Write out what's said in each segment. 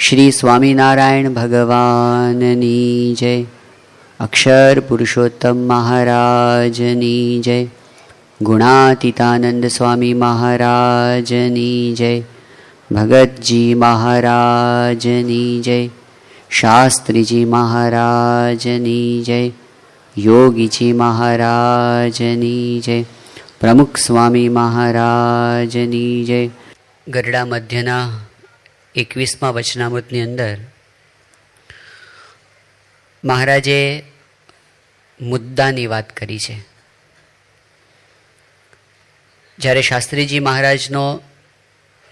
શ્રી સ્વામિનારાયણ ભગવાનની જય. અક્ષર પુરુષોત્તમ મહારાજની જય. ગુણાતીતાનંદ સ્વામી મહારાજની જય. ભગતજી મહારાજની જય. શાસ્ત્રીજી મહારાજની જય. યોગીજી મહારાજની જય. પ્રમુખ સ્વામી મહારાજની જય. ગરડા મધ્યના 21મા વચનામૃતની અંદર મહારાજે મુદ્દાની વાત કરી છે. જ્યારે શાસ્ત્રીજી મહારાજનો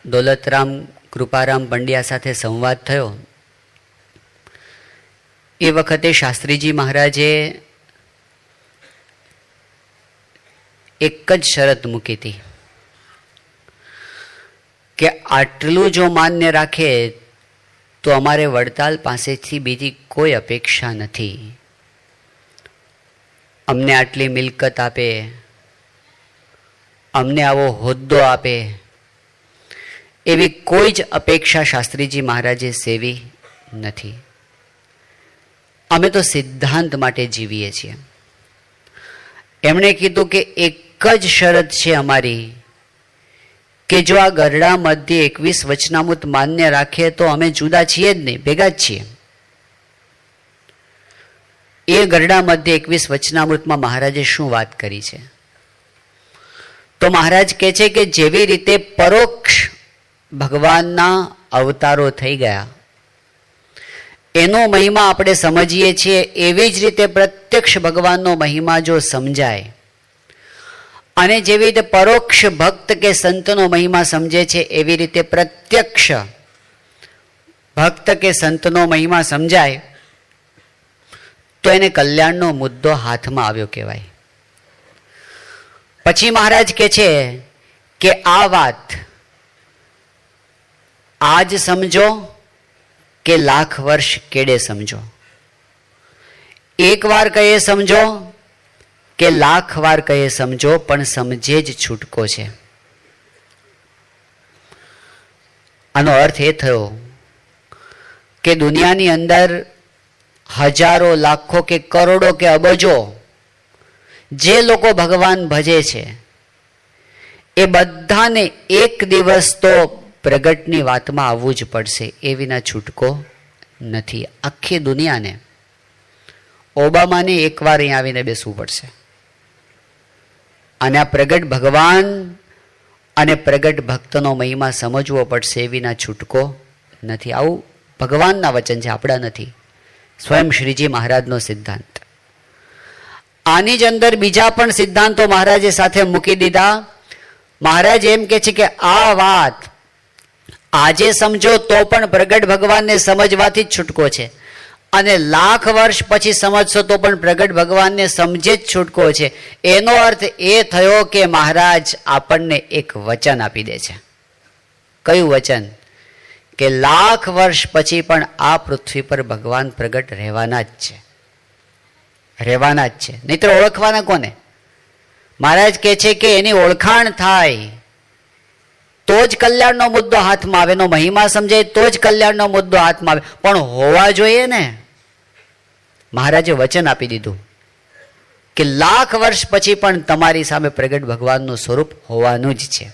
દોલતરામ કૃપારામ પંડ્યા સાથે સંવાદ થયો એ વખતે શાસ્ત્રીજી મહારાજે એક જ શરત મૂકી હતી કે આટલું જો માન્ય રાખે તો અમારે વડતાલ પાસેથી બીજી કોઈ અપેક્ષા નથી. અમને આટલી મિલકત આપે, અમને આવો હોદ્દો આપે, એવી કોઈ જ અપેક્ષા શાસ્ત્રીજી મહારાજે સેવી નથી. અમે તો સિદ્ધાંત માટે જીવીએ છીએ. એમણે કીધું કે એક જ શરત છે અમારી કે જો આ ગરડા મધ્ય 21 વચનામૃત માન્ય રાખે તો અમે જુદા છીએ જ નહીં, ભેગા જ છીએ. એ ગરડા મધ્ય 21 વચનામૃતમાં મહારાજે શું વાત કરી છે? તો મહારાજ કહે છે કે જેવી રીતે પરોક્ષ ભગવાનના અવતારો થઈ ગયા એનો મહિમા આપણે સમજીએ છીએ, એવી જ રીતે પ્રત્યક્ષ ભગવાનનો મહિમા જો સમજાય અને જેવી રીતે પરોક્ષ ભક્ત કે સંતનો મહિમા સમજે છે એવી રીતે પ્રત્યક્ષ ભક્ત કે સંતનો મહિમા સમજાય તો એને કલ્યાણનો મુદ્દો હાથમાં આવ્યો કહેવાય. પછી મહારાજ કહે છે કે આ વાત આજ સમજો કે લાખ વર્ષ કેડે સમજો. એક વાર કહીએ સમજો કે લાખ વાર કહીએ સમજો, પણ સમજે જ છૂટકો છે. આનો અર્થ એ થયો કે દુનિયાની અંદર હજારો, લાખો કે કરોડો કે અબજો જે લોકો ભગવાન ભજે છે એ બધાને એક દિવસ તો પ્રગટની વાતમાં આવવું જ પડશે. એ વિના છૂટકો નથી. આખી દુનિયાને, ઓબામાને એકવાર અહીં આવીને બેસવું પડશે અને આ પ્રગટ ભગવાન અને પ્રગટ ભક્તનો મહિમા સમજવો પડશે. એ વિના છૂટકો નથી. આવું ભગવાનના વચન છે, આપણા નથી. સ્વયં શ્રીજી મહારાજનો સિદ્ધાંત. આની જ અંદર બીજા પણ સિદ્ધાંતો મહારાજે સાથે મૂકી દીધા. મહારાજ એમ કહે છે કે આ વાત આજે સમજો તો પણ પ્રગટ ભગવાનને સમજવાથી જ છૂટકો છે, અને લાખ વર્ષ પછી સમજશો તો પણ પ્રગટ ભગવાનને સમજે જ છૂટકો છે. એનો અર્થ એ થયો કે મહારાજ આપણને એક વચન આપી દે છે. કયું વચન? કે લાખ વર્ષ પછી પણ આ પૃથ્વી પર ભગવાન પ્રગટ રહેવાના જ છે, રહેવાના જ છે. નહીંતર ઓળખવાના કોને? મહારાજ કહે છે કે એની ઓળખાણ થાય તો જ કલ્યાણનો મુદ્દો હાથમાં આવે, એનો મહિમા સમજાય તો જ કલ્યાણનો મુદ્દો હાથમાં આવે. પણ હોવા જોઈએ ને. મહારાજે વચન આપી દીધું કે લાખ વર્ષ પછી પણ તમારી સામે પ્રગટ ભગવાનનું સ્વરૂપ હોવાનું જ છે.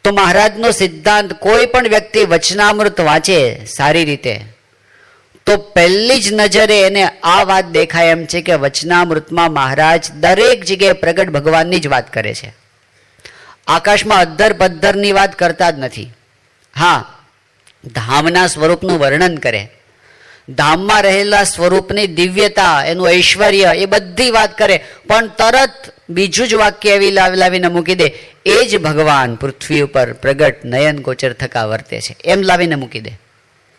તો મહારાજનો સિદ્ધાંત, કોઈ પણ વ્યક્તિ વચનામૃત વાંચે સારી રીતે તો પહેલી જ નજરે એને આ વાત દેખાય એમ છે કે વચનામૃતમાં મહારાજ દરેક જગ્યાએ પ્રગટ ભગવાનની જ વાત કરે છે. આકાશમાં અધ્ધર પદ્ધરની વાત કરતા જ નથી. હા, ધામના સ્વરૂપનું વર્ણન કરે, ધામમાં રહેલા સ્વરૂપની દિવ્યતા, એનું ઐશ્વર્ય, એ બધી વાત કરે, પણ તરત બીજું જ વાક્ય એવી લાવીને મૂકી દે, એ જ ભગવાન પૃથ્વી ઉપર પ્રગટ નયન ગોચર થકા વર્તે છે, એમ લાવીને મૂકી દે.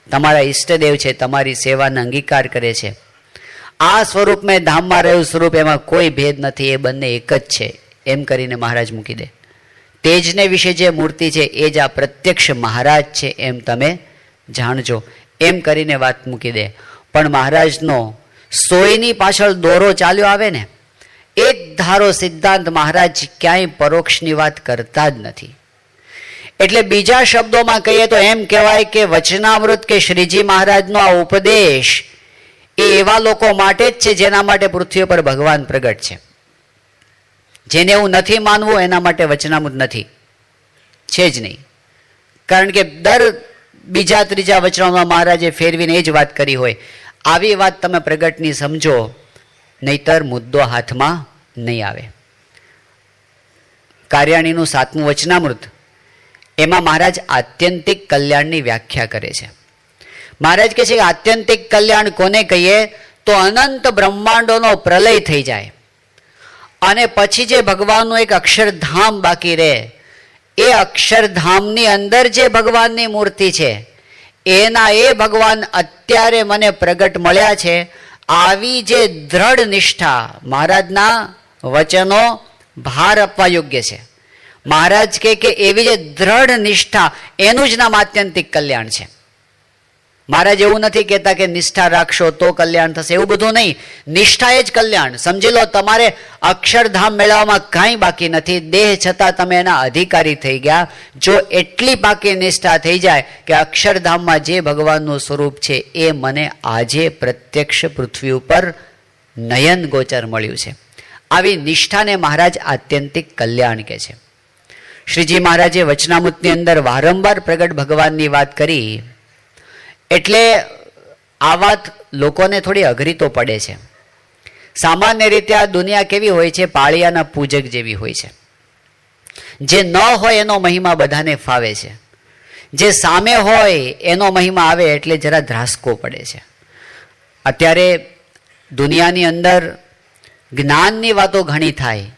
તમારા ઈષ્ટદેવ છે, તમારી સેવાને અંગીકાર કરે છે. આ સ્વરૂપમાં ધામમાં રહેલું સ્વરૂપ, એમાં કોઈ ભેદ નથી, એ બંને એક જ છે, એમ કરીને મહારાજ મૂકી દે. તેજને વિશે જે મૂર્તિ છે એ જ આ પ્રત્યક્ષ મહારાજ છે એમ તમે જાણજો, એમ કરીને વાત મૂકી દે. પણ મહારાજનો સોયની પાછળ દોરો ચાલ્યો આવે ને, એક ધારો સિદ્ધાંત મહારાજ ક્યાંય પરોક્ષની વાત કરતા જ નથી. એટલે બીજા શબ્દોમાં કહીએ તો એમ કહેવાય કે વચનામૃત કે શ્રીજી મહારાજનો આ ઉપદેશ એ એવા લોકો માટે જ છે જેના માટે પૃથ્વી પર ભગવાન પ્રગટ છે. જેને એવું નથી માનવું એના માટે વચનામૃત નથી, છે જ નહીં. કારણ કે દર બીજા ત્રીજા વચનામાં મહારાજે ફેરવીને એ જ વાત કરી હોય. આવી વાત તમે પ્રગટની સમજો, નહીતર મુદ્દો હાથમાં નહીં આવે. કાર્યાણીનું 7મું વચનામૃત, એમાં મહારાજ આત્યંતિક કલ્યાણની વ્યાખ્યા કરે છે. મહારાજ કહે છે કે આત્યંતિક કલ્યાણ કોને કહીએ? તો અનંત બ્રહ્માંડોનો પ્રલય થઈ જાય અને પછી જે ભગવાનનું એક અક્ષરધામ બાકી રહે, એ અક્ષરધામની અંદર જે ભગવાનની મૂર્તિ છે એના એ ભગવાન અત્યારે મને પ્રગટ મળ્યા છે. આવી જે દ્રઢ નિષ્ઠા, મહારાજના વચનો ભાર આપવા યોગ્ય છે. મહારાજ કહે કે એવી જે દ્રઢ નિષ્ઠા, એનું જ નામ આત્યંતિક કલ્યાણ છે. મહારાજ એવું નથી કહેતા કે નિષ્ઠા રાખશો તો કલ્યાણ થશે, એવું બધું નહીં. નિષ્ઠા એ જ કલ્યાણ. સમજી લો, તમારે અક્ષરધામ મેળવવામાં કાંઈ બાકી નથી, દેહ છતાં તમે એના અધિકારી થઈ ગયા. જો એટલી પાકી નિષ્ઠા થઈ જાય કે અક્ષરધામમાં જે ભગવાનનું સ્વરૂપ છે એ મને આજે પ્રત્યક્ષ પૃથ્વી ઉપર નયન ગોચર મળ્યું છે, આવી નિષ્ઠાને મહારાજ આત્યંતિક કલ્યાણ કહે છે. શ્રીજી મહારાજે વચનામૃતની અંદર વારંવાર પ્રગટ ભગવાનની વાત કરી, એટલે આ વાત લોકોને થોડી અઘરી તો પડે છે. સામાન્ય રીતે આ દુનિયા કેવી હોય છે? પાળિયાના પૂજક જેવી હોય છે. જે ન હોય એનો મહિમા બધાને ફાવે છે, જે સામે હોય એનો મહિમા આવે એટલે જરા ધ્રાસકો પડે છે. અત્યારે દુનિયાની અંદર જ્ઞાનની વાતો ઘણી થાય,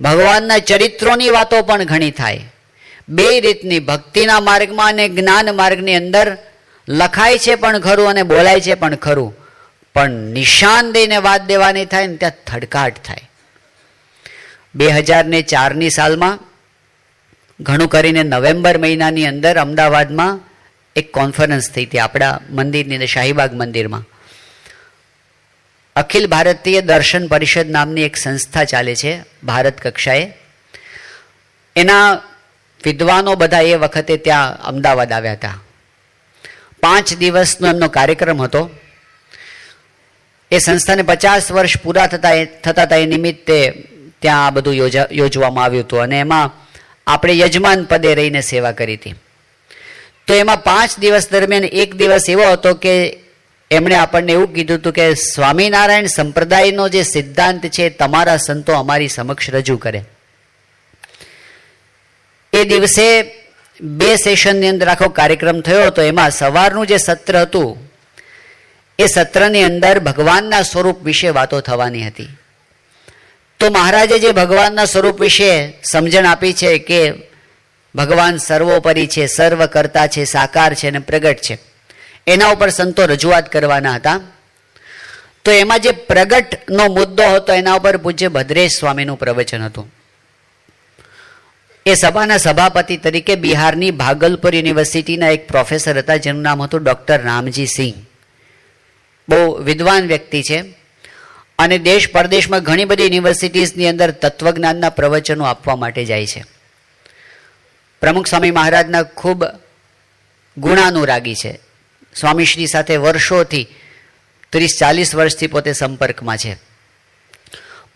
ભગવાનના ચરિત્રોની વાતો પણ ઘણી થાય. બે રીતની, ભક્તિના માર્ગમાં અને જ્ઞાન માર્ગની અંદર લખાય છે પણ ખરું અને બોલાય છે પણ ખરું, પણ નિશાન દઈને વાત દેવાની થાય ને ત્યાં થડકાટ થાય. 2004ની સાલમાં ઘણું કરીને નવેમ્બર મહિનાની અંદર અમદાવાદમાં એક કોન્ફરન્સ થઈ હતી આપણા મંદિરની અંદર, શાહીબાગ મંદિરમાં. અખિલ ભારતીય દર્શન પરિષદ નામની એક સંસ્થા ચાલે છે ભારત કક્ષાએ. એના વિદ્વાનો બધા એ વખતે ત્યાં અમદાવાદ આવ્યા હતા. 5 દિવસનો એમનો કાર્યક્રમ હતો. એ સંસ્થાને 50 વર્ષ પૂરા થતા હતા એ નિમિત્તે ત્યાં આ બધું યોજવામાં આવ્યું હતું અને એમાં આપણે યજમાન પદે રહીને સેવા કરી હતી. તો એમાં 5 દિવસ દરમિયાન એક દિવસ એવો હતો કે એમણે આપણને એવું કીધું હતું કે સ્વામિનારાયણ સંપ્રદાયનો જે સિદ્ધાંત છે તમારા સંતો અમારી સમક્ષ રજૂ કરે. એ દિવસે 2 સેશનની અંદર આખો કાર્યક્રમ થયો હતો. એમાં સવારનું જે સત્ર હતું એ સત્રની અંદર ભગવાનના સ્વરૂપ વિશે વાતો થવાની હતી. તો મહારાજે જે ભગવાનના સ્વરૂપ વિશે સમજણ આપી છે કે ભગવાન સર્વોપરી છે, સર્વ કરતા છે, સાકાર છે અને પ્રગટ છે, એના ઉપર સંતો રજૂઆત કરવાના હતા. તો એમાં જે પ્રગટનો મુદ્દો હતો એના ઉપર પૂજ્ય ભદ્રેશ સ્વામીનું પ્રવચન હતું. એ સભાના સભાપતિ તરીકે બિહારની ભાગલપુર યુનિવર્સિટીના એક પ્રોફેસર હતા જેનું નામ હતું ડૉક્ટર રામજી સિંહ. બહુ વિદ્વાન વ્યક્તિ છે અને દેશ પરદેશમાં ઘણી બધી યુનિવર્સિટીઝની અંદર તત્વજ્ઞાનના પ્રવચનો આપવા માટે જાય છે. પ્રમુખ સ્વામી મહારાજના ખૂબ ગુણાનુરાગી છે. સ્વામીશ્રી સાથે વર્ષોથી 30-40 વર્ષથી પોતે સંપર્કમાં છે.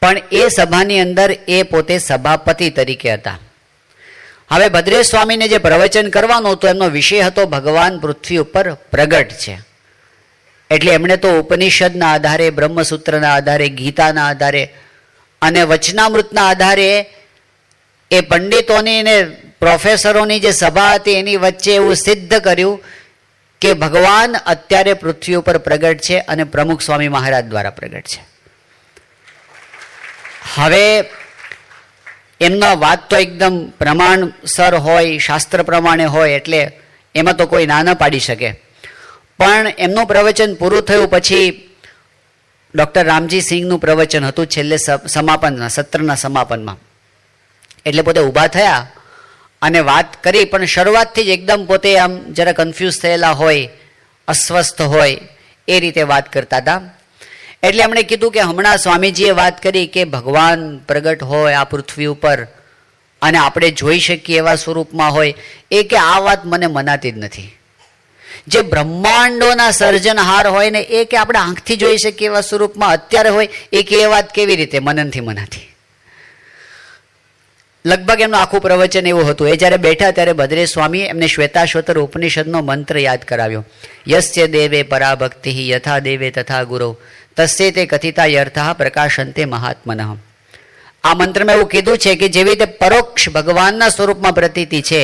પણ એ સભાની અંદર એ પોતે સભાપતિ તરીકે હતા. હવે ભદ્રેશ સ્વામીને જે પ્રવચન કરવાનું હતું એમનો વિષય હતો ભગવાન પૃથ્વી ઉપર પ્રગટ છે. એટલે એમણે તો ઉપનિષદના આધારે, બ્રહ્મસૂત્રના આધારે, ગીતાના આધારે અને વચનામૃતના આધારે એ પંડિતોની ને પ્રોફેસરોની જે સભા હતી એની વચ્ચે એવું સિદ્ધ કર્યું કે ભગવાન અત્યારે પૃથ્વી ઉપર પ્રગટ છે અને પ્રમુખ સ્વામી મહારાજ દ્વારા પ્રગટ છે. હવે એમના વાત તો એકદમ પ્રમાણસર હોય, શાસ્ત્ર પ્રમાણે હોય, એટલે એમાં તો કોઈ ના ન પાડી શકે. પણ એમનું પ્રવચન પૂરું થયું પછી ડૉક્ટર રામજી સિંહનું પ્રવચન હતું છેલ્લે સમાપનમાં, સત્રના સમાપનમાં. એટલે પોતે ઊભા થયા અને વાત કરી, પણ શરૂઆતથી જ એકદમ પોતે આમ જરા કન્ફ્યુઝ થયેલા હોય, અસ્વસ્થ હોય એ રીતે વાત કરતા હતા. એટલે એમણે કીધું કે હમણાં સ્વામીજીએ વાત કરી કે ભગવાન પ્રગટ હોય આ પૃથ્વી ઉપર, અને આપણે જોઈ શકીએ એવા સ્વરૂપમાં હોય, એ કે આ વાત મને મનાતી જ નથી. જે બ્રહ્માંડોના સર્જનહાર હોય ને એ કે આપણે આંખથી જોઈ શકીએ એવા સ્વરૂપમાં અત્યારે હોય, એ કે એ વાત કેવી રીતે મને નથી મનાતી. લગભગ એમનું આખું પ્રવચન એવું હતું. એ જ્યારે બેઠા ત્યારે ભદ્રેશ સ્વામીએ એમને શ્વેતાશ્વતર ઉપનિષદનો મંત્ર યાદ કરાવ્યો. યસ્ય દેવે પરાભક્તિ યથા દેવે તથા ગુરુ તસ્ય તે કથિતા યર્થઃ પ્રકાશંતે મહાત્મનઃ. આ મંત્રમાં એવું કીધું છે કે જેવી રીતે પરોક્ષ ભગવાનના સ્વરૂપમાં પ્રતીતિ છે,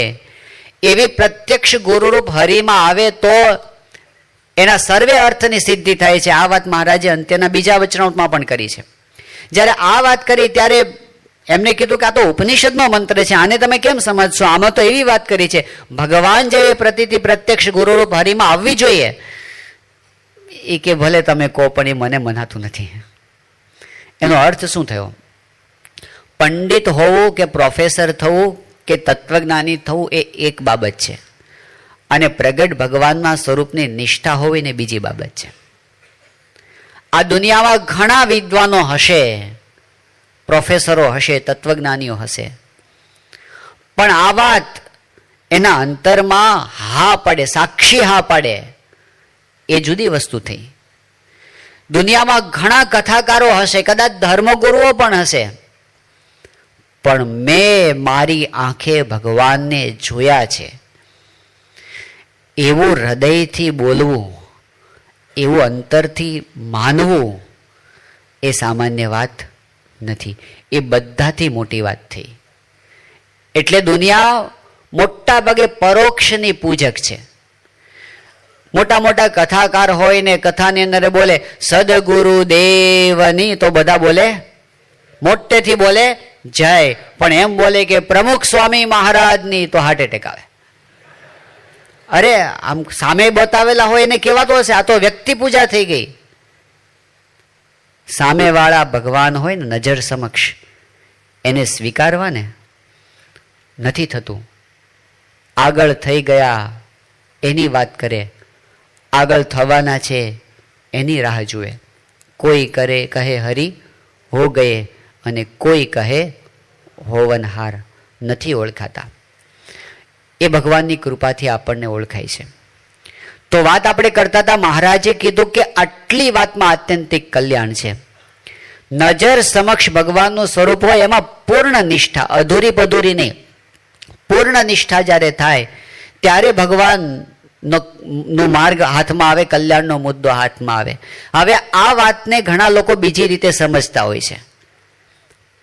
એવી પ્રત્યક્ષ ગુરુરૂપ હરિમાં આવે તો એના સર્વે અર્થની સિદ્ધિ થાય છે. આ વાત મહારાજે અંત્યના બીજા વચનામાં પણ કરી છે. જ્યારે આ વાત કરી ત્યારે એમને કીધું કે આ તો ઉપનિષદનો મંત્ર છે, આને તમે કેમ સમજશો? આમાં તો એવી વાત કરી છે ભગવાન જેવી પ્રતીતિ પ્રત્યક્ષ ગુરુરૂપ હરિમાં આવવી જોઈએ. એ કે ભલે તમે કહો પણ એ મને મનાતું નથી. એનો અર્થ શું થયો? પંડિત હોવું કે પ્રોફેસર થવું કે તત્વજ્ઞાની થવું એ એક બાબત છે, અને પ્રગટ ભગવાનના સ્વરૂપની નિષ્ઠા હોવી ને બીજી બાબત છે. આ દુનિયામાં ઘણા વિદ્વાનો હશે, પ્રોફેસરો હશે, તત્વજ્ઞાનીઓ હશે, પણ આ વાત એના અંતરમાં હા પડે, સાક્ષી હા પડે, એ જુદી વસ્તુ થઈ. દુનિયામાં ઘણા કથાકારો હશે, કદાચ ધર્મગુરુઓ પણ હશે, પણ મેં મારી આંખે ભગવાનને જોયા છે એવું હૃદયથી બોલવું, એવું અંતરથી માનવું, એ સામાન્ય વાત નથી. એ બધાથી મોટી વાત થઈ. એટલે દુનિયા મોટા ભાગે પરોક્ષની પૂજક છે. મોટા મોટા કથાકાર હોય ને કથાની અંદર બોલે સદગુરુ દેવની, તો બધા બોલે મોટેથી બોલે જય, પણ એમ બોલે કે પ્રમુખ સ્વામી મહારાજની તો હાર્ટ એટેક આવે. અરે આમ સામે બતાવેલા હોય એને કહેવાતો હશે આ તો વ્યક્તિ પૂજા થઈ ગઈ. સામેવાળા ભગવાન હોય ને નજર સમક્ષ, એને સ્વીકારવા ને નથી થતું. આગળ થઈ ગયા એની વાત કરે, આગળ થવાના છે એની રાહ જુએ. કોઈ કરે કહે હરી હો ગયે, અને કોઈ કહે હોવનહાર, નથી ઓળખાતા. એ ભગવાનની કૃપાથી આપણને ઓળખાય છે. તો વાત આપણે કરતા હતા, મહારાજે કીધું કે આટલી વાતમાં આત્યંતિક કલ્યાણ છે. નજર સમક્ષ ભગવાનનું સ્વરૂપ હોય એમાં પૂર્ણ નિષ્ઠા, અધૂરી પધૂરી નહીં, પૂર્ણ નિષ્ઠા જ્યારે થાય ત્યારે ભગવાનનો માર્ગ હાથમાં આવે, કલ્યાણનો મુદ્દો હાથમાં આવે. હવે આ વાતને ઘણા લોકો બીજી રીતે સમજતા હોય છે.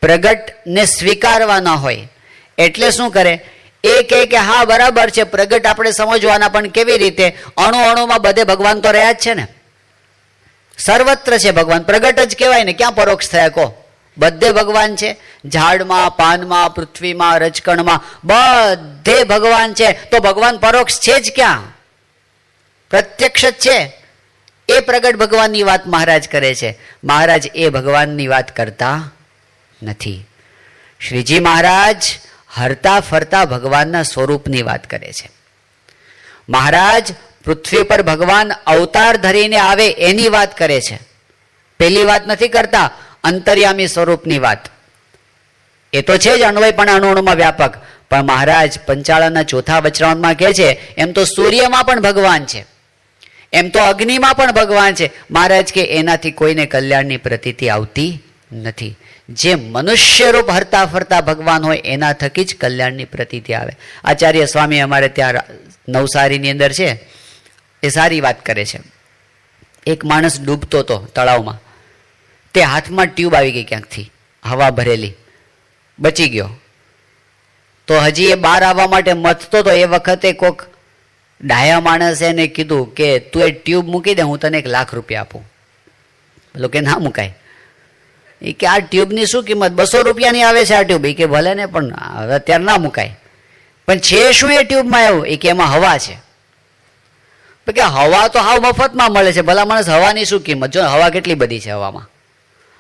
પ્રગટને સ્વીકારવા ન હોય એટલે શું કરે? એ કહે કે હા બરાબર છે, પ્રગટ આપણે સમજવાના, પણ કેવી રીતે? અણુ અણુમાં બધે ભગવાન તો રહ્યા જ છે ને, સર્વત્ર છે ભગવાન, પ્રગટ જ કહેવાય ને. ક્યાં પરોક્ષ થયા કહો? બધે ભગવાન છે, ઝાડમાં, પાનમાં, પૃથ્વીમાં, રજકણમાં, બધે ભગવાન છે. તો ભગવાન પરોક્ષ છે જ ક્યાં? પ્રત્યક્ષ જ છે. એ પ્રગટ ભગવાનની વાત મહારાજ કરે છે. મહારાજ એ ભગવાનની વાત કરતા નથી. શ્રીજી મહારાજ હરતા ફરતા ભગવાનના સ્વરૂપની વાત કરે છે. મહારાજ પૃથ્વી પર ભગવાન અવતાર ધરીને આવે એની વાત કરે છે. પેલી વાત નથી કરતા, અંતર્યામી સ્વરૂપની વાત. એ તો છે જ અન્વય પણ અણુમાં વ્યાપક, પણ મહારાજ પંચાળાના ચોથા વચનામાં કહે છે એમ તો સૂર્યમાં પણ ભગવાન છે, એમ તો અગ્નિમાં પણ ભગવાન છે. મહારાજ કે એનાથી કોઈને કલ્યાણની પ્રતીતિ આવતી નથી. જે મનુષ્ય રૂપ હરતા ફરતા ભગવાન હોય એના થકી જ કલ્યાણની પ્રતીતિ આવે. આચાર્ય સ્વામી અમારે ત્યાં નવસારીની અંદર છે, એ સારી વાત કરે છે. એક માણસ ડૂબતો હતો તળાવમાં, તે હાથમાં ટ્યુબ આવી ગઈ ક્યાંકથી, હવા ભરેલી, બચી ગયો. તો હજી એ બહાર આવવા માટે મથતો તો એ વખતે કોક ડાયા માણસે એને કીધું કે તું એ ટ્યુબ મૂકી દે, હું તને 1 લાખ રૂપિયા આપું. પેલો કે ના મુકાય. એ કે આ ટ્યુબની શું કિંમત? 200 રૂપિયાની આવે છે આ ટ્યુબ. એ કે ભલે ને, પણ અત્યારે ના મુકાય. પણ છે શું એ ટ્યુબમાં એવું? એ કે એમાં હવા છે. કે હવા તો હાવ મફતમાં મળે છે, ભલા માણસ હવાની શું કિંમત? જો હવા કેટલી બધી છે હવામાં,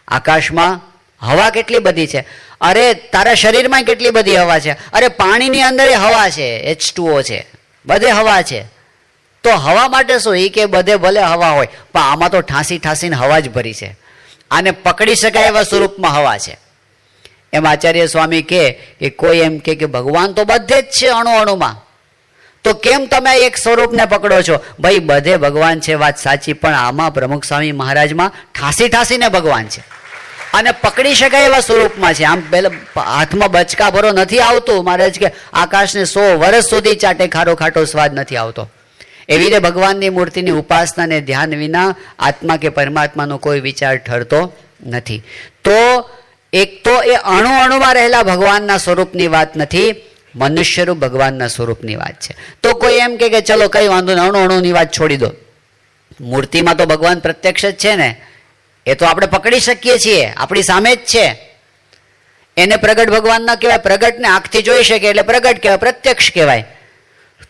આકાશમાં હવા કેટલી બધી છે. અરે તારા શરીરમાં કેટલી બધી હવા છે. અરે પાણીની અંદર હવા છે, H2O છે, બધે હવા છે. તો હવા માટે શું? એ કે બધે ભલે હવા હોય, પણ આમાં તો ઠાંસી ઠાંસીને હવા જ ભરી છે. આને પકડી શકાય એવા સ્વરૂપમાં હવા છે. એમ આચાર્ય સ્વામી કે કોઈ એમ કે ભગવાન તો બધે જ છે, અણુ અણુમાં, તો કેમ તમે એક સ્વરૂપને પકડો છો? ભાઈ બધે ભગવાન છે, વાત સાચી, પણ આમાં પ્રમુખ સ્વામી મહારાજમાં ઠાસી ઠાસીને ભગવાન છે અને પકડી શકાય એવા સ્વરૂપમાં છે. આમ પેલા હાથમાં બચકા ભરો નથી આવતું. મહારાજ કે આકાશને 100 વર્ષ સુધી ચાટે ખારો ખાટો સ્વાદ નથી આવતો. એવી રીતે ભગવાનની મૂર્તિની ઉપાસના ને ધ્યાન વિના આત્મા કે પરમાત્માનો કોઈ વિચાર ઠરતો નથી. તો એક તો એ અણુ અણુમાં રહેલા ભગવાનના સ્વરૂપની વાત નથી, મનુષ્યરૂપ ભગવાનના સ્વરૂપની વાત છે. તો કોઈ એમ કે ચલો કઈ વાંધો નહીં, અણુ અણુની વાત છોડી દો, મૂર્તિમાં તો ભગવાન પ્રત્યક્ષ જ છે ને, એ તો આપણે પકડી શકીએ છીએ, આપણી સામે જ છે. એને પ્રગટ ભગવાન ના કહેવાય, પ્રગટને આંખથી જોઈ શકે એટલે પ્રગટ કહેવાય, પ્રત્યક્ષ કહેવાય.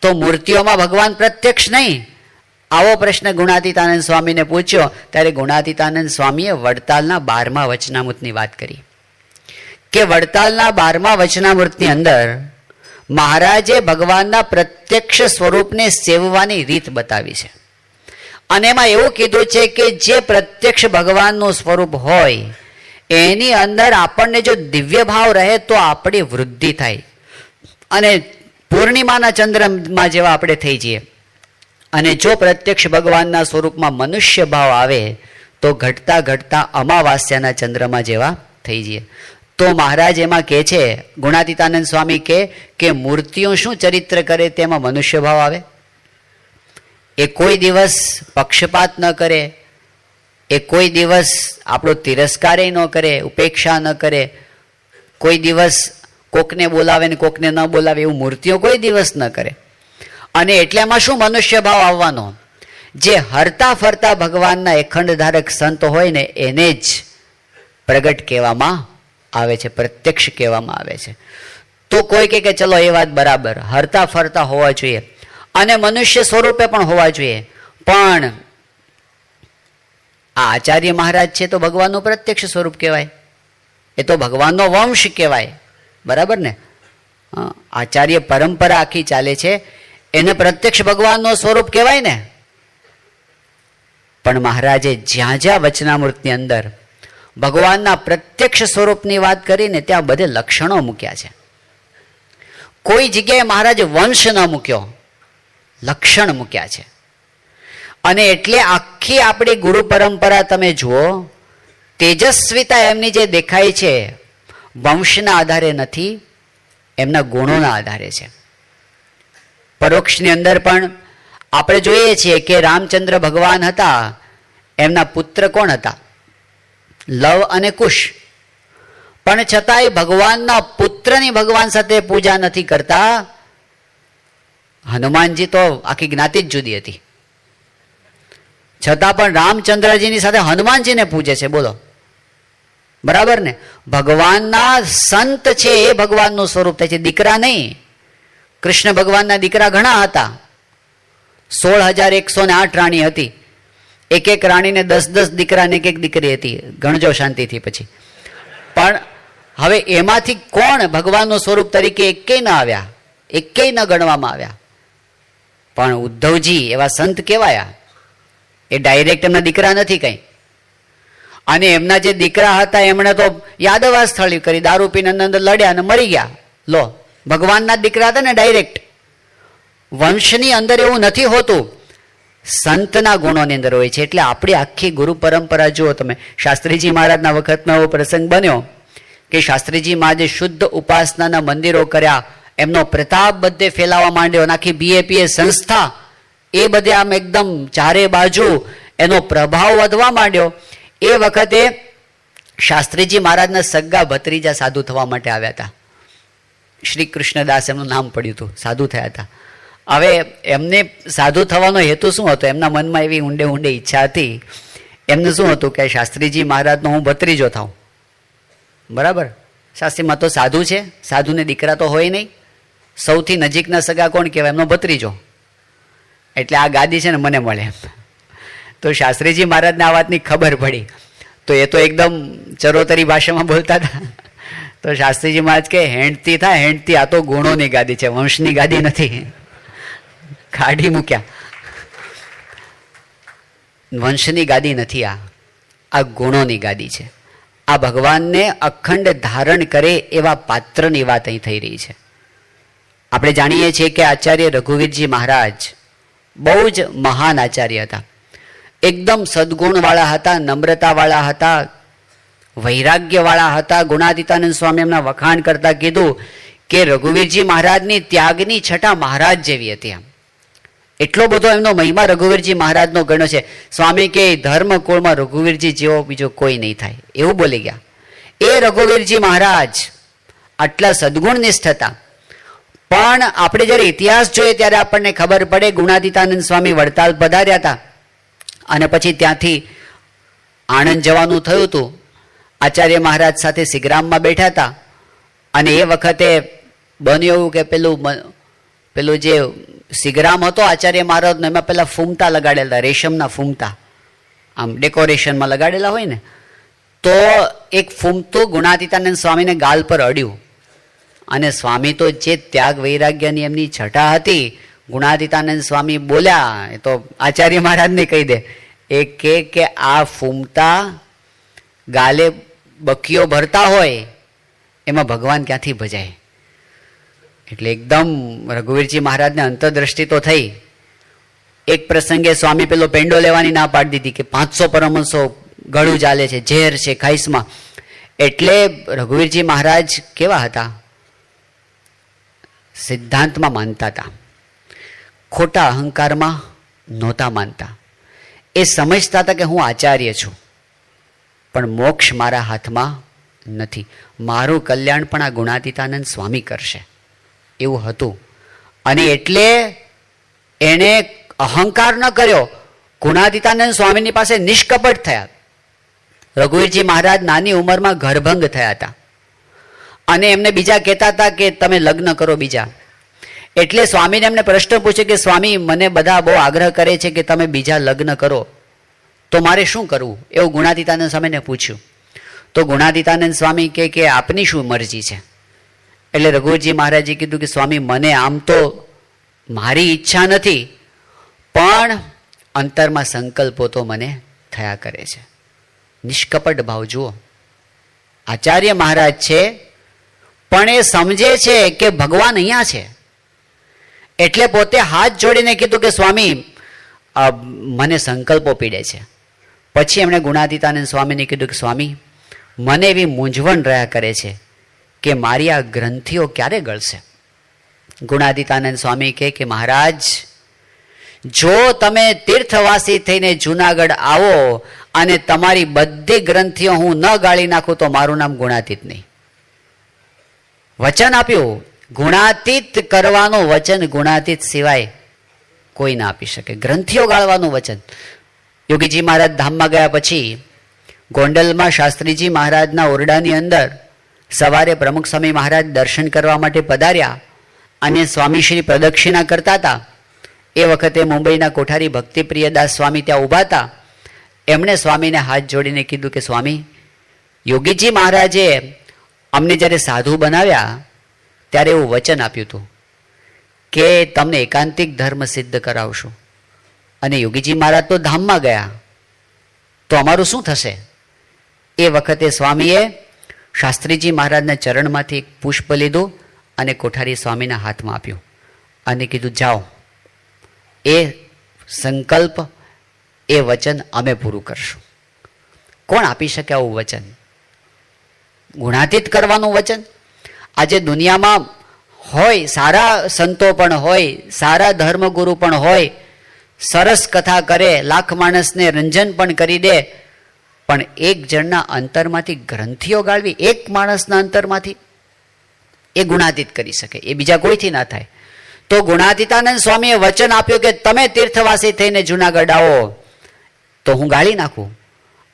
તો મૂર્તિઓમાં ભગવાન પ્રત્યક્ષ નહીં? આવો પ્રશ્ન ગુણાતીતાનંદ સ્વામીને પૂછ્યો ત્યારે ગુણાતીતાનંદ સ્વામીએ વડતાલના 12મા વચનામૃતની વાત કરી કે વડતાલના 12મા વચનામૃતની અંદર મહારાજે ભગવાનના પ્રત્યક્ષ સ્વરૂપને સેવવાની રીત બતાવી છે. અને એમાં એવું કીધું છે કે જે પ્રત્યક્ષ ભગવાનનું સ્વરૂપ હોય એની અંદર આપણને જો દિવ્ય ભાવ રહે તો આપણી વૃદ્ધિ થાય અને પૂર્ણિમાના ચંદ્રમાં જેવા આપણે થઈ જઈએ. અને જો પ્રત્યક્ષ ભગવાનના સ્વરૂપમાં મનુષ્ય ભાવ આવે તો ઘટતા ઘટતા અમાવાસ્યાના ચંદ્રમાં જેવા થઈ જઈએ. તો મહારાજ એમાં કહે છે, ગુણાતીતાનંદ સ્વામી કે મૂર્તિઓ શું ચરિત્ર કરે તેમાં મનુષ્ય ભાવ આવે? એ કોઈ દિવસ પક્ષપાત ન કરે, એ કોઈ દિવસ આપણો તિરસ્કારે ન કરે, ઉપેક્ષા ન કરે, કોઈ દિવસ કોકને બોલાવે ને કોકને ન બોલાવે એવું મૂર્તિઓ કોઈ દિવસ ન કરે. અને એટલે એમાં શું મનુષ્ય ભાવ આવવાનો? જે હરતા ફરતા ભગવાનના એખંડ ધારક સંત હોય ને એને જ પ્રગટ કહેવામાં આવે છે, પ્રત્યક્ષ કહેવામાં આવે છે. તો કોઈ કે ચલો એ વાત બરાબર, હરતા ફરતા હોવા જોઈએ અને મનુષ્ય સ્વરૂપે પણ હોવા જોઈએ, પણ આ આચાર્ય મહારાજ છે તો ભગવાનનું પ્રત્યક્ષ સ્વરૂપ કહેવાય, એ તો ભગવાનનો વંશ કહેવાય, બરાબર ને? આચાર્ય પરંપરા આખી ચાલે છે, એને પ્રત્યક્ષ ભગવાનનું સ્વરૂપ કહેવાય ને. પણ મહારાજે જ્યાં જ્યાં વચનામૃતની અંદર ભગવાનના પ્રત્યક્ષ સ્વરૂપની વાત કરીને ત્યાં બધે લક્ષણો મૂક્યા છે. કોઈ જગ્યાએ મહારાજે વંશ ન મૂક્યો, લક્ષણ મૂક્યા છે. અને એટલે આખી આપણી ગુરુ પરંપરા તમે જુઓ, તેજસ્વીતા એમની જે દેખાય છે વંશના આધારે નથી, એમના ગુણોના આધારે છે. પરોક્ષની અંદર પણ આપણે જોઈએ છીએ કે રામચંદ્ર ભગવાન હતા, એમના પુત્ર કોણ હતા? લવ અને કુશ. પણ છતાંય ભગવાનના પુત્રની ભગવાન સાથે પૂજા નથી કરતા. હનુમાનજી તો આખી જ્ઞાતિ જ જુદી હતી, છતાં પણ રામચંદ્રજીની સાથે હનુમાનજીને પૂજે છે. બોલો, બરાબર ને? ભગવાનના સંત છે એ ભગવાનનું સ્વરૂપ થાય છે, દીકરા નહીં. કૃષ્ણ ભગવાનના દીકરા ઘણા હતા, 16,108 રાણી હતી. એક એક રાણીને 10-10 દીકરા ને એક દીકરી હતી, ગણજો શાંતિથી પછી. પણ હવે એમાંથી કોણ ભગવાનનું સ્વરૂપ તરીકે એકેય ન આવ્યા, એકેય ન ગણવામાં આવ્યા. પણ ઉદ્ધવજી એવા સંત કહેવાયા, એ ડાયરેક્ટ એમના દીકરા નથી કઈ. અને એમના જે દીકરા હતા એમણે તો યાદવા સ્થળી કરી, દારૂ પીને અંદર લડ્યા અને મરી ગયા. લો, ભગવાનના દીકરા હતા ને ડાયરેક્ટ. વંશની અંદર એવું નથી હોતું, સંતના ગુણોની અંદર હોય છે. એટલે આપણી આખી ગુરુ પરંપરા જુઓ તમે, શાસ્ત્રીજી મહારાજના વખતનો એવો પ્રસંગ બન્યો કે શાસ્ત્રીજી મહારાજે શુદ્ધ ઉપાસનાના મંદિરો કર્યા, એમનો પ્રતાપ બધે ફેલાવા માંડ્યો, આખી BAPS સંસ્થા એ બધે આમ એકદમ ચારે બાજુ એનો પ્રભાવ વધવા માંડ્યો. એ વખતે શાસ્ત્રીજી મહારાજના સગ્ગા ભત્રીજા સાધુ થવા માટે આવ્યા હતા. શ્રી કૃષ્ણદાસ એમનું નામ પડ્યું હતું, સાધુ થયા હતા. હવે એમને સાધુ થવાનો હેતુ શું હતો? એમના મનમાં એવી ઊંડે ઊંડે ઈચ્છા હતી. એમને શું હતું કે શાસ્ત્રીજી મહારાજનો હું ભત્રીજો થાઉં. બરાબર? શાસ્ત્રીમાં તો સાધુ છે, સાધુને દીકરા તો હોય નહીં. સૌથી નજીકના સગા કોણ કહેવાય? એમનો ભત્રીજો. એટલે આ ગાદી છે ને મને મળે. તો શાસ્ત્રીજી મહારાજને આ વાતની ખબર પડી, તો એ તો એકદમ ચરોતરી ભાષામાં બોલતા હતા. તો શાસ્ત્રીજી મહારાજ કે હેંડતી થાય હેંડતી, આ તો ગુણોની ગાદી છે, વંશની ગાદી નથી. કાઢી મૂક્યા. વંશની ગાદી નથી, આ ગુણોની ગાદી છે. આ ભગવાનને અખંડ ધારણ કરે એવા પાત્રની વાત અહીં થઈ રહી છે. આપણે જાણીએ છીએ કે આચાર્ય રઘુવીરજી મહારાજ બહુ જ મહાન આચાર્ય હતા. એકદમ સદગુણવાળા હતા, નમ્રતાવાળા હતા, વૈરાગ્યવાળા હતા. ગુણાતીતાનંદ સ્વામી એમના વખાણ કરતા કીધું કે રઘુવીરજી મહારાજની ત્યાગની છટા મહારાજ જેવી હતી. આમ એટલો બધો એમનો મહિમા રઘુવીરજી મહારાજનો ગણ્યો છે. સ્વામી કે ધર્મકુળમાં રઘુવીરજી જેવો બીજો કોઈ નહીં થાય એવું બોલી ગયા. એ રઘુવીરજી મહારાજ આટલા સદગુણનિષ્ઠ હતા. પણ આપણે જ્યારે ઇતિહાસ જોઈએ ત્યારે આપણને ખબર પડે ગુણાતીતાનંદ સ્વામી વડતાલ પધાર્યા હતા અને પછી ત્યાંથી આણંદ જવાનું થયું હતું. આચાર્ય મહારાજ સાથે સિગ્રામમાં બેઠા હતા અને એ વખતે બન્યું એવું કે પેલું જે સિગ્રામ હતો આચાર્ય મહારાજનો એમાં પેલા ફૂમતા લગાડેલા, રેશમના ફૂમતા આમ ડેકોરેશનમાં લગાડેલા હોય ને, તો એક ફૂમતું ગુણાતીતાનંદ સ્વામીને ગાલ પર અડ્યું અને સ્વામી તો જે ત્યાગ વૈરાગ્યની એમની છટા હતી, ગુણાતીતાનંદ સ્વામી બોલ્યા, એ તો આચાર્ય મહારાજને કહી દે, એ કે આ ફૂમતા ગાલે બકીઓ ભરતા હોય એમાં ભગવાન ક્યાંથી ભજાય. એટલે એકદમ રઘુવીરજી મહારાજને અંતરદ્રષ્ટિ તો થઈ. એક પ્રસંગે સ્વામી પેલો પેંડો લેવાની ના પાડી દીધી કે 500 પરમહંસો ગળું ચાલે છે, ઝેર છે ખાઈસમાં. એટલે રઘુવીરજી મહારાજ કેવા હતા? સિદ્ધાંતમાં માનતા હતા, ખોટા અહંકારમાં નહોતા માનતા. એ સમજતા હતા કે હું આચાર્ય છું પણ મોક્ષ મારા હાથમાં નથી, મારું કલ્યાણ પણ આ ગુણાતીતાનંદ સ્વામી કરશે એવું હતું. અને એટલે એણે અહંકાર ન કર્યો. ગુણાતીતાનંદ સ્વામીની પાસે નિષ્કપટ થયા. રઘુવીરજી મહારાજ નાની ઉંમરમાં ઘરભંગ થયા હતા અને એમને બીજા કહેતા હતા કે તમે લગ્ન કરો બીજા. એટલે સ્વામીને એમને પ્રશ્ન પૂછ્યો કે સ્વામી મને બધા બહુ આગ્રહ કરે છે કે તમે બીજા લગ્ન કરો તો મારે શું કરવું, એવું ગુણાતીતાનંદ સ્વામીને પૂછ્યું. તો ગુણાતીતાનંદ સ્વામી કે આપની શું મરજી છે? એટલે રઘુવીરજી મહારાજે કીધું કે સ્વામી મને આમ તો મારી ઈચ્છા નથી પણ અંતરમાં સંકલ્પો તો મને થયા કરે છે. નિષ્કપટ ભાવ જુઓ. આચાર્ય મહારાજ છે પણ એ સમજે છે કે ભગવાન અહીંયા છે એટલે પોતે હાથ જોડીને કીધું કે સ્વામી મને સંકલ્પો પીડે છે. પછી એમણે ગુણાતીતાનંદ સ્વામીને કીધું કે સ્વામી મને એવી મૂંઝવણ રહ્યા કરે છે કે મારી આ ગ્રંથિઓ ક્યારે ગળશે. ગુણાતીતાનંદ સ્વામી કે મહારાજ જો તમે તીર્થવાસી થઈને જુનાગઢ આવો અને તમારી બધી ગ્રંથિઓ હું ન ગાળી નાખું તો મારું નામ ગુણાતીત નહીં. વચન આપ્યું, ગુણાતીત કરવાનું વચન ગુણાતીત સિવાય કોઈ ના આપી શકે. ગ્રંથિઓ ગાળવાનું વચન. યોગીજી મહારાજ ધામમાં ગયા પછી ગોંડલમાં શાસ્ત્રીજી મહારાજના ઓરડાની અંદર સવારે પ્રમુખ સ્વામી મહારાજ દર્શન કરવા માટે પધાર્યા અને સ્વામીશ્રી પ્રદક્ષિણા કરતા હતા. એ વખતે મુંબઈના કોઠારી ભક્તિપ્રિયદાસ સ્વામી ત્યાં ઊભા હતા. એમણે સ્વામીને હાથ જોડીને કીધું કે સ્વામી યોગીજી મહારાજે અમને જ્યારે સાધુ બનાવ્યા ત્યારે એવું વચન આપ્યું હતું કે તમને એકાંતિક ધર્મ સિદ્ધ કરાવશું અને યોગીજી મહારાજ તો ધામમાં ગયા તો અમારું શું થશે? એ વખતે સ્વામીએ શાસ્ત્રીજી મહારાજના ચરણમાંથી એક પુષ્પ લીધું અને કોઠારી સ્વામીના હાથમાં આપ્યું અને કીધું જાઓ, એ સંકલ્પ એ વચન અમે પૂરું કરશું. કોણ આપી શકે આવું વચન? ગુણાતીત કરવાનું વચન. આજે દુનિયામાં હોય સારા સંતો પણ હોય, સારા ધર્મગુરુ પણ હોય, સરસ કથા કરે, લાખ માણસને રંજન પણ કરી દે, પણ એક જણના અંતરમાંથી ગ્રંથિઓ ગાળવી, એક માણસના અંતરમાંથી, એ ગુણાતીત કરી શકે, એ બીજા કોઈથી ના થાય. તો ગુણાતીતાનંદ સ્વામીએ વચન આપ્યું કે તમે તીર્થવાસી થઈને જુનાગઢ આવો તો હું ગાળી નાખું.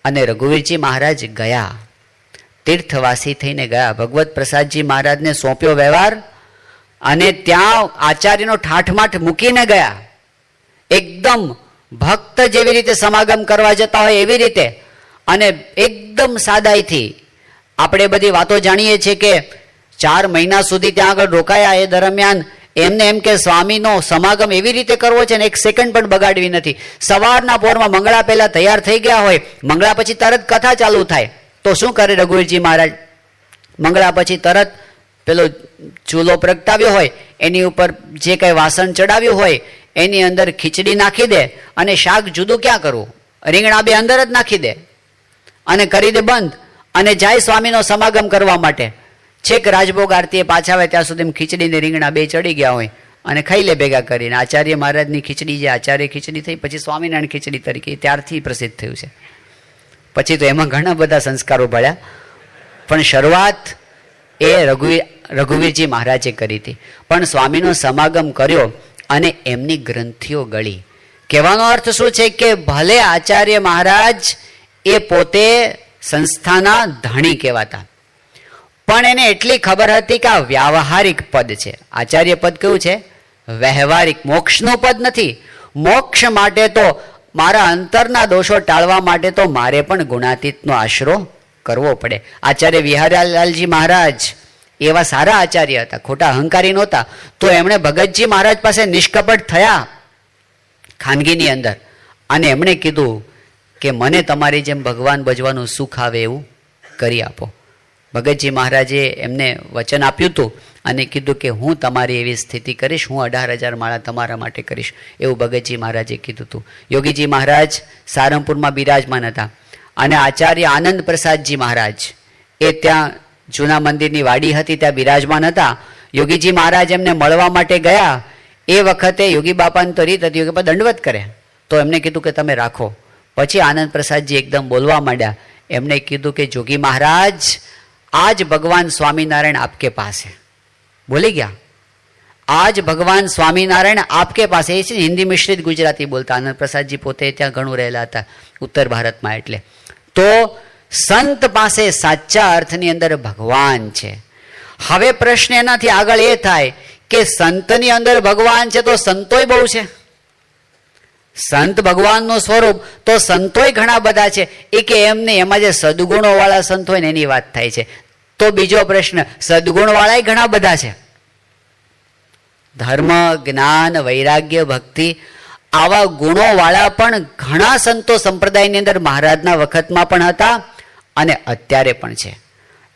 અને રઘુવીરજી મહારાજ ગયા, તીર્થવાસી થઈને ગયા. ભગવત પ્રસાદજી મહારાજને સોંપ્યો વ્યવહાર અને ત્યાં આચાર્યનો ઠાઠમાઠ મૂકીને ગયા. એકદમ ભક્ત જેવી રીતે સમાગમ કરવા જતા હોય એવી રીતે, અને એકદમ સાદાઈથી. આપણે બધી વાતો જાણીએ છીએ કે 4 મહિના સુધી ત્યાં આગળ રોકાયા. એ દરમિયાન એમને એમ કે સ્વામીનો સમાગમ એવી રીતે કરવો છે ને 1 સેકન્ડ પણ બગાડવી નથી. સવારના પોરમાં મંગળા પહેલા તૈયાર થઈ ગયા હોય, મંગળા પછી તરત કથા ચાલુ થાય. તો શું કરે રઘુવીરજી મહારાજ? મંગળા પછી તરત પેલો ચૂલો પ્રગટાવ્યો હોય એની ઉપર જે કંઈ વાસણ ચડાવ્યું હોય એની અંદર ખીચડી નાખી દે અને શાક જુદું ક્યાં કરવું, રીંગણા બે અંદર જ નાખી દે અને કરી દે બંધ અને જાય સ્વામીનો સમાગમ કરવા માટે. છેક રાજભોગ આરતીએ પાછા આવે ત્યાં સુધી ખીચડી ને રીંગણા બે ચડી ગયા હોય અને ખાઈ લે ભેગા કરીને. આચાર્ય મહારાજની ખીચડી જે આચાર્ય ખીચડી થઈ પછી સ્વામિનારાયણ ખીચડી તરીકે ત્યારથી પ્રસિદ્ધ થયું છે. પછી તો એમાં ઘણા બધા સંસ્કારો ભળ્યા, પણ શરૂઆત એ રઘુવીરજી મહારાજે કરી હતી. પણ સ્વામીનો સમાગમ કર્યો અને એમની ગ્રંથિઓ ગળી. કહેવાનો અર્થ શું છે કે ભલે આચાર્ય મહારાજ એ પોતે સંસ્થાના ધણી કહેવાતા, પણ એને એટલી ખબર હતી કે આ વ્યાવહારિક પદ છે. આચાર્ય પદ કેવું છે? વ્યવહારિક, મોક્ષનું પદ નથી. મોક્ષ માટે તો મારા અંતરના દોષો ટાળવા માટે તો મારે પણ ગુણાતીતનો આશરો કરવો પડે. આચાર્ય વિહારલાલજી મહારાજ એવા સારા આચાર્ય હતા, ખોટા અહંકારી નહોતા. તો એમણે ભગતજી મહારાજ પાસે નિષ્કપટ થયા ખાનગીની અંદર અને એમણે કીધું કે મને તમારી જેમ ભગવાન ભજવાનું સુખ આવે એવું કરી આપો. ભગતજી મહારાજે એમને વચન આપ્યું હતું અને કીધું કે હું તમારી એવી સ્થિતિ કરીશ, હું 18,000 માળા તમારા માટે કરીશ, એવું ભગતજી મહારાજે કીધું હતું. યોગીજી મહારાજ સારંગપુરમાં બિરાજમાન હતા અને આચાર્ય આનંદ પ્રસાદજી મહારાજ એ ત્યાં જૂના મંદિરની વાડી હતી ત્યાં બિરાજમાન હતા. યોગીજી મહારાજ એમને મળવા માટે ગયા. એ વખતે યોગી બાપાની તો રીત હતી, યોગી બાપા દંડવત કરે તો એમને કીધું કે તમે રાખો. પછી આનંદ પ્રસાદજી એકદમ બોલવા માંડ્યા. એમણે કીધું કે જોગી મહારાજ આજ ભગવાન સ્વામિનારાયણ આપકે પાસે. બોલી ગયા, આજ ભગવાન સ્વામિનારાયણ આપકે પાસે. એ છે હિન્દી મિશ્રિત ગુજરાતી બોલતા. આનંદ પ્રસાદજી પોતે ત્યાં ઘણું રહેલા હતા ઉત્તર ભારતમાં. એટલે તો સંત પાસે સાચા અર્થની અંદર ભગવાન છે. હવે પ્રશ્ન એનાથી આગળ એ થાય કે સંતની અંદર ભગવાન છે તો સંતોય બહુ છે. સંત ભગવાનનું સ્વરૂપ તો સંતોય ઘણા બધા છે. એ કે એમને એમાં જે સદગુણો વાળા સંત હોય ને એની વાત થાય છે. તો બીજો પ્રશ્ન, સદગુણ વાળા ઘણા બધા છે. ધર્મ, જ્ઞાન, વૈરાગ્ય, ભક્તિ આવા ગુણો વાળા પણ ઘણા સંતો સંપ્રદાયની અંદર મહારાજના વખતમાં પણ હતા અને અત્યારે પણ છે.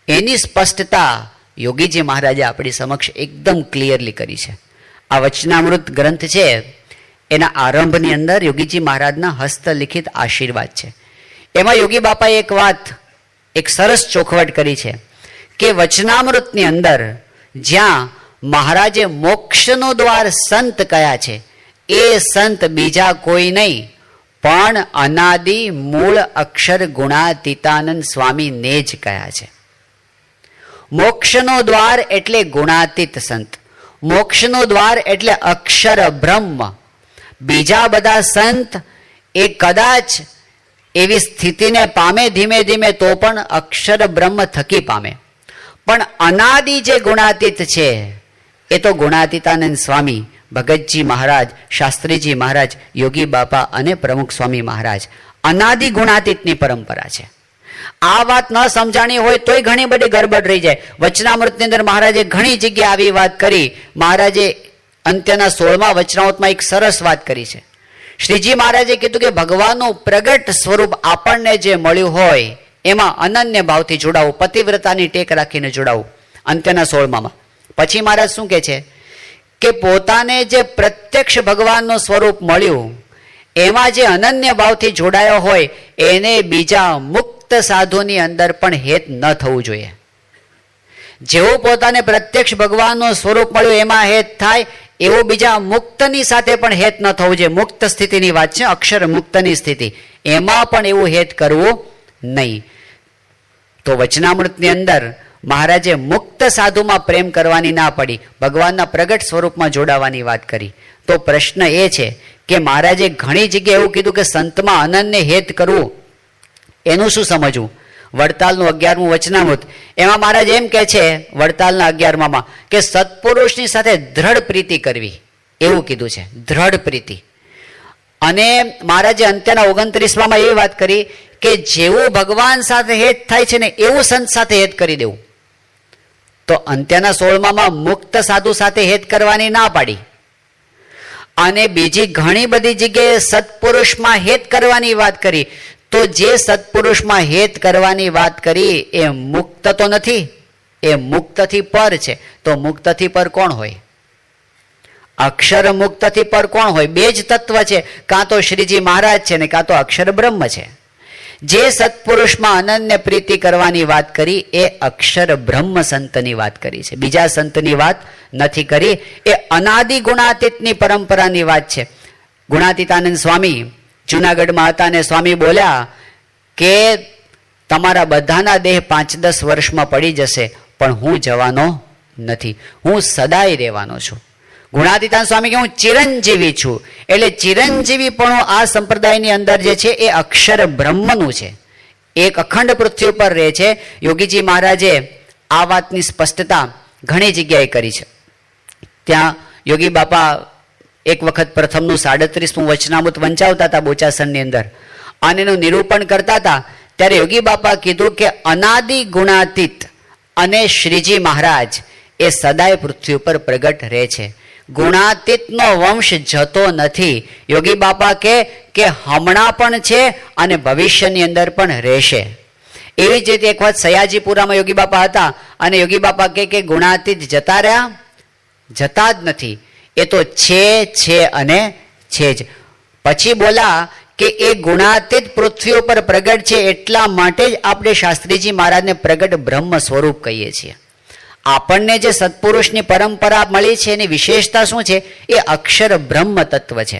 એની સ્પષ્ટતા યોગીજી મહારાજે આપણી સમક્ષ એકદમ ક્લિયરલી કરી છે. આ વચનામૃત ગ્રંથ છે એના આરંભની અંદર યોગીજી મહારાજના હસ્તલિખિત આશીર્વાદ છે. એમાં યોગી બાપાએ એક વાત, એક સરસ ચોખવટ કરી છે કે વચનામૃતની અંદર જ્યાં મહારાજે મોક્ષનો દ્વાર સંત કયા છે એ સંત બીજા કોઈ નહીં પણ અનાદિ મૂળ અક્ષર ગુણાતીતાનંદ સ્વામીને જ કયા છે. મોક્ષનો દ્વાર એટલે ગુણાતીત સંત, મોક્ષનો દ્વાર એટલે અક્ષર બ્રહ્મ. બીજા બધા સંત એ કદાચ એવી સ્થિતિને પામે ધીમે ધીમે તો પણ અક્ષર બ્રહ્મ થકી પામે, પણ અનાદિ જે ગુણાતીત છે એ તો ગુણાતીતાનંદ સ્વામી, ભગતજી મહારાજ, શાસ્ત્રીજી મહારાજ, યોગી બાપા અને પ્રમુખ સ્વામી મહારાજ અનાદિ ગુણાતીતની પરંપરા છે. આ વાત ન સમજાણી હોય તોય ઘણી બધી ગરબડ રહી જાય. વચનામૃતની અંદર મહારાજે ઘણી જગ્યાએ આવી વાત કરી. મહારાજે અંત્યના 16મા વચનામૃતમાં એક સરસ વાત કરી છે. શ્રીજી મહારાજે કીધું કે ભગવાનનું પ્રગટ સ્વરૂપ આપણને જે મળ્યું હોય એમાં અનન્ય ભાવથી જોડાવું, પતિવ્રતાની ટેક રાખીને જોડાવું. અંત્યના 16માં પછી મહારાજ શું કહે છે કે પોતાને જે પ્રત્યક્ષ ભગવાનનું સ્વરૂપ મળ્યું એમાં જે અનન્ય ભાવથી જોડાયો હોય એને બીજા મુક્ત સાધુની અંદર પણ હેત ન થવું જોઈએ. જેવું પોતાને પ્રત્યક્ષ ભગવાનનું સ્વરૂપ મળ્યું એમાં હેત થાય એવું બીજા મુક્તની સાથે પણ હેત ન થવું જોઈએ. મુક્ત સ્થિતિની વાત છે, અક્ષર મુક્તની સ્થિતિ, એમાં પણ એવું હેત કરવું નહીં. તો વચનામૃતની અંદર મહારાજે મુક્ત સાધુમાં પ્રેમ કરવાની ના પડી, ભગવાનના પ્રગટ સ્વરૂપમાં જોડાવાની વાત કરી. તો પ્રશ્ન એ છે કે મહારાજે ઘણી જગ્યાએ એવું કીધું કે સંતમાં અનન્ય હેત કરવું, એનું શું સમજવું? વડતાલનું 11મું વચનામૃત એમાં મહારાજ એમ કહે છે વડતાલના 11માં કે સત્પુરુષની સાથે દ્રઢ પ્રીતિ કરવી, એવું કીધું છે, દ્રઢ પ્રીતિ. અને મહારાજે અંત્યના 29માં એ વાત કરી કે જેવું ભગવાન સાથે હેત થાય છે ને એવું સંત સાથે હેત કરી દેવું. તો અંત્યના 16માં મુક્ત સાધુ સાથે હેત કરવાની ના પાડી અને બીજી ઘણી બધી જગ્યાએ સત્પુરુષમાં હેત કરવાની વાત કરી. તો જે સત્પુરુષમાં હેત કરવાની વાત કરી એ મુક્ત તો નથી, એ મુક્તથી પર છે. તો મુક્તથી પર કોણ હોય? અક્ષર મુક્તથી પર કોણ હોય? બે જ તત્વ છે, કાં તો શ્રીજી મહારાજ છે ને કાં તો અક્ષર બ્રહ્મ છે. જે સત્પુરુષમાં અનન્ય પ્રીતિ કરવાની વાત કરી એ અક્ષર બ્રહ્મ સંતની વાત કરી છે, બીજા સંતની વાત નથી કરી. એ અનાદિ ગુણાતીતની પરંપરાની વાત છે. ગુણાતીતાનંદ સ્વામી જુનાગઢમાં હતા અને સ્વામી બોલ્યા કે તમારા બધાના દેહ 5-10 વર્ષમાં પડી જશે, પણ હું જવાનો નથી, હું સદાય રહેવાનો છું. ગુણાતીતાનંદ સ્વામી કે હું ચિરંજીવી છું. એટલે ચિરંજીવી પણ આ સંપ્રદાયની અંદર જે છે એ અક્ષર બ્રહ્મનું છે, એક અખંડ પૃથ્વી ઉપર રહે છે. યોગીજી મહારાજે આ વાતની સ્પષ્ટતા ઘણી જગ્યાએ કરી છે. ત્યાં યોગી બાપા એક વખત પ્રથમનું 37મું વચનામૃત વંચાવતા હતા બોચાસણની અંદર, અને એનું નિરૂપણ કરતા હતા. ત્યારે યોગી બાપા કીધું કે અનાદિ ગુણાતીત અને શ્રીજી મહારાજ એ સદાય પૃથ્વી ઉપર પ્રગટ રહે છે. ગુણાતીતનો વંશ જતો નથી. યોગી બાપા કે હમણાં પણ છે અને ભવિષ્યની અંદર પણ રહેશે. એવી જ રીતે એક વખત સયાજીપુરામાં યોગી બાપા હતા અને યોગી બાપા કે ગુણાતીત જતા રહ્યા? જતા જ નથી, એ તો છે અને છે જ. પછી બોલા કે એ ગુણાતીત પૃથ્વી ઉપર પ્રગટ છે, એટલા માટે જ આપણે શાસ્ત્રીજી મહારાજને પ્રગટ બ્રહ્મ સ્વરૂપ કહીએ છીએ. આપણને જે સત્પુરુષની પરંપરા મળી છે એની વિશેષતા શું છે? એ અક્ષર બ્રહ્મ તત્વ છે.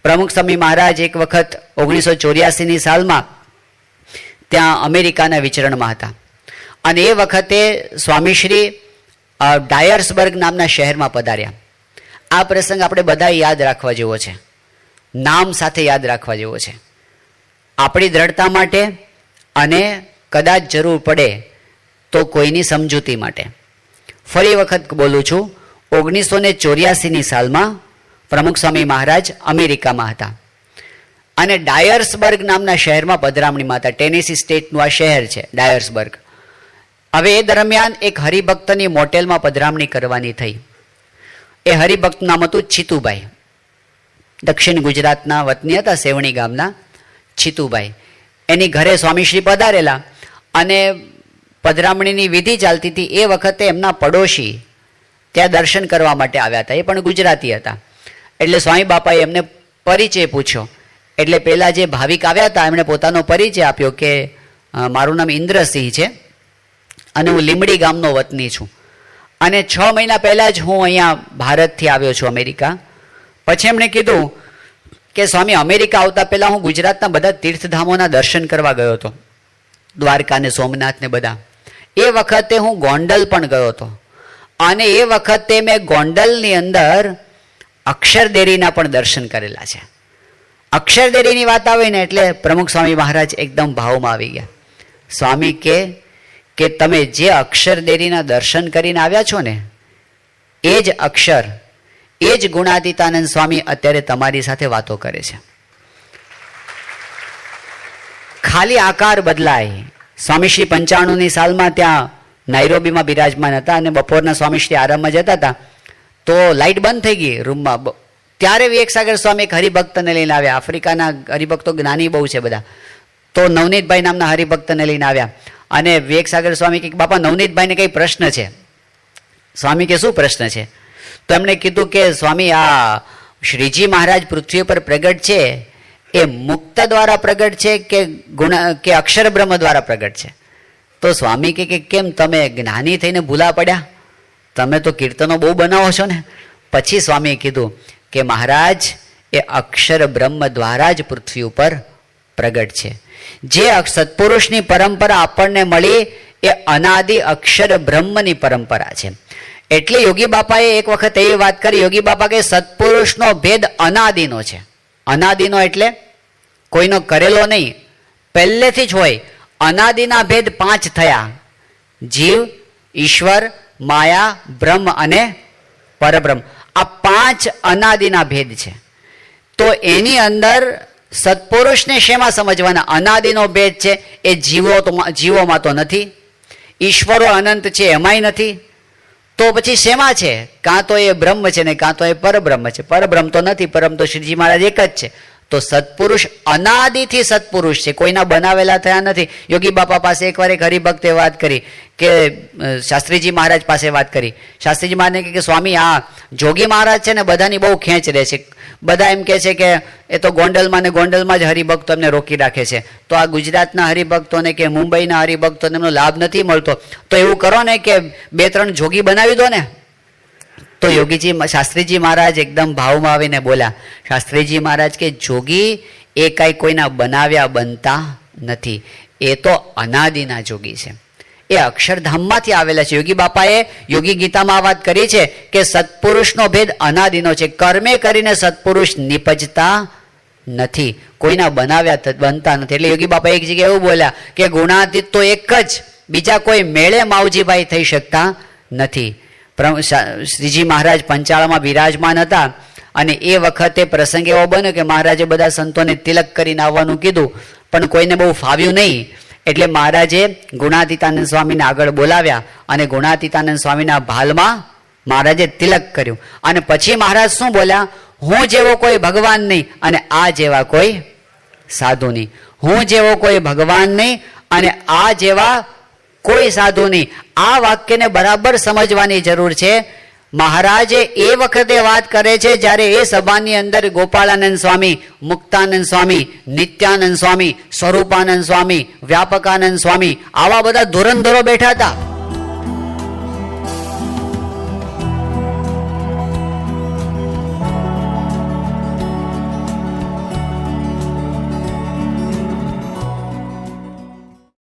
પ્રમુખ સ્વામી મહારાજ એક વખત 1984ની સાલમાં ત્યાં અમેરિકાના વિચરણમાં હતા અને એ વખતે સ્વામીશ્રી ડાયર્સબર્ગ નામના શહેરમાં પધાર્યા. આ પ્રસંગ આપણે બધા યાદ રાખવા જેવો છે, નામ સાથે યાદ રાખવા જેવો છે, આપણી દ્રઢતા માટે અને કદાચ જરૂર પડે તો કોઈની સમજૂતી માટે. ફરી વખત બોલું છું, 1984ની સાલમાં પ્રમુખ સ્વામી મહારાજ અમેરિકામાં હતા અને ડાયર્સબર્ગ નામના શહેરમાં પધરામણીમાં હતા. ટેનેસી સ્ટેટનું આ શહેર છે ડાયર્સબર્ગ. હવે એ દરમિયાન એક હરિભક્તની મોટેલમાં પધરામણી કરવાની થઈ. એ હરિભક્ત નામ હતું ચિતુભાઈ. દક્ષિણ ગુજરાતના વતની હતા, સેવણી ગામના ચિતુભાઈ. એની ઘરે સ્વામીશ્રી પધારેલા અને પધરામણીની વિધિ ચાલતી હતી. એ વખતે એમના પડોશી ત્યાં દર્શન કરવા માટે આવ્યા હતા, એ પણ ગુજરાતી હતા. એટલે સ્વામી બાપાએ એમને પરિચય પૂછ્યો. એટલે પેલા જે ભાવિક આવ્યા હતા એમણે પોતાનો પરિચય આપ્યો કે મારું નામ ઇન્દ્રસિંહ છે અને હું લીંબડી ગામનો વતની છું અને 6 મહિના પહેલાં જ હું અહીંયા ભારતથી આવ્યો છું અમેરિકા. પછી એમણે કીધું કે સ્વામી અમેરિકા આવતા પહેલાં હું ગુજરાતના બધા તીર્થધામોના દર્શન કરવા ગયો હતો, દ્વારકા ને સોમનાથ ને બધા. એ વખતે હું ગોંડલ પણ ગયો હતો અને એ વખતે મેં ગોંડલની અંદર અક્ષરદેરીના પણ દર્શન કરેલા છે. અક્ષરદેરીની વાત આવે ને એટલે પ્રમુખ સ્વામી મહારાજ એકદમ ભાવમાં આવી ગયા. સ્વામી કે તમે જે અક્ષરદેરીના દર્શન કરીને આવ્યા છો ને એ જ અક્ષર, એ જ ગુણાતીતાનંદ સ્વામી અત્યારે તમારી સાથે વાતો કરે છે. ખાલી આકાર બદલાય. સ્વામીશ્રી 95ની સાલમાં ત્યાં નાઇરોબીમાં બિરાજમાન હતા અને બપોરના સ્વામીશ્રી આરામમાં જતા હતા તો લાઇટ બંધ થઈ ગઈ રૂમમાં. ત્યારે વિવેકસાગર સ્વામી એક હરિભક્તને લઈને આવ્યા. આફ્રિકાના હરિભક્તો જ્ઞાની બહુ છે બધા. તો નવનીતભાઈ નામના હરિભક્તને લઈને આવ્યા અને વિવેકસાગર સ્વામી કે બાપા નવનીતભાઈને કંઈ પ્રશ્ન છે. સ્વામી કે શું પ્રશ્ન છે? તો એમણે કીધું કે સ્વામી આ શ્રીજી મહારાજ પૃથ્વી પર પ્રગટ છે એ મુક્ત દ્વારા પ્રગટ છે કે અક્ષર બ્રહ્મ દ્વારા પ્રગટ છે? તો સ્વામી કે કેમ તમે જ્ઞાની થઈને ભૂલા પડ્યા? તમે તો કીર્તનો બહુ બનાવો છો ને. પછી સ્વામીએ કીધું કે મહારાજ એ અક્ષર બ્રહ્મ દ્વારા જ પૃથ્વી ઉપર પ્રગટ છે. જે સત્પુરુષની પરંપરા આપણને મળી એ અનાદિ અક્ષર બ્રહ્મની પરંપરા છે. એટલે યોગી બાપાએ એક વખત એવી વાત કરી, યોગી બાપા કે સત્પુરુષનો ભેદ અનાદિનો છે. અનાદિનો એટલે કોઈનો કરેલો નહીં, પહેલેથી જ હોય. અનાદિના ભેદ 5 થયા: જીવ, ઈશ્વર, માયા, બ્રહ્મ અને પરબ્રહ્મ. આ 5 અનાદિના ભેદ છે. તો એની અંદર સત્પુરુષને શેમાં સમજવાના? અનાદિનો ભેદ છે એ જીવોમાં તો નથી, ઈશ્વરો અનંત છે એમાંય નથી. તો પછી શેમાં છે? કાં તો એ બ્રહ્મ છે ને કાં તો એ પરબ્રહ્મ છે. પરબ્રહ્મ તો નથી, પરમ તો શ્રીજી મહારાજ એક જ છે. તો સત્પુરુષ અનાદિથી સત્પુરુષ છે, કોઈના બનાવેલા થયા નથી. યોગી બાપા પાસે એકવાર એક હરિભક્તે વાત કરી કે શાસ્ત્રીજી મહારાજ પાસે વાત કરી. શાસ્ત્રીજી મહારાજને કહે કે સ્વામી, આ જોગી મહારાજ છે ને બધાની બહુ ખેંચ રહે છે, બધા એમ કહે છે કે એ તો ગોંડલમાં ને ગોંડલમાં જ હરિભક્તો એમને રોકી રાખે છે, તો આ ગુજરાતના હરિભક્તોને કે મુંબઈના હરિભક્તોને એમનો લાભ નથી મળતો, તો એવું કરો ને કે 2-3 જોગી બનાવી દો ને. તો યોગીજી શાસ્ત્રીજી મહારાજ એકદમ ભાવમાં આવીને બોલ્યા, શાસ્ત્રીજી મહારાજ કે જોગી એ કાંઈ કોઈના બનાવ્યા બનતા નથી, એ તો અનાદિના જોગી છે, એ અક્ષરધામમાંથી આવેલા છે. યોગી બાપાએ યોગી ગીતામાં વાત કરી છે કે સત્પુરુષનો ભેદ અનાદિનો છે, કર્મે કરીને સત્પુરુષ નિપજતા નથી, કોઈના બનાવ્યા બનતા નથી. એટલે યોગી બાપા એક જગ્યાએ એવું બોલ્યા કે ગુણાતીત તો એક જ, બીજા કોઈ મેળે માવજીભાઈ થઈ શકતા નથી. શ્રીજી મહારાજ પંચાળામાં બિરાજમાન હતા અને એ વખતે પ્રસંગ એવો બન્યો કે મહારાજે બધા સંતોને તિલક કરીને આવવાનું કીધું, પણ કોઈને બહુ ફાવ્યું નહીં. એટલે મહારાજે ગુણાતીતાનંદ સ્વામીને આગળ બોલાવ્યા અને ગુણાતીતાનંદ સ્વામીના ભાલમાં મહારાજે તિલક કર્યું. અને પછી મહારાજ શું બોલ્યા, હું જેવો કોઈ ભગવાન નહીં અને આ જેવા કોઈ સાધુ નહીં, હું જેવો કોઈ ભગવાન નહીં અને આ જેવા કોઈ સાધુ નહીં. આ વાક્યને બરાબર સમજવાની જરૂર છે. મહારાજે એ વખતે વાત કરે છે જ્યારે એ સભાની અંદર ગોપાળાનંદ સ્વામી, મુક્તાનંદ સ્વામી, નિત્યાનંદ સ્વરૂપાનંદ સ્વામી, વ્યાપકાનંદ સ્વામી, આવા બધા ધુરંધરો બેઠા હતા.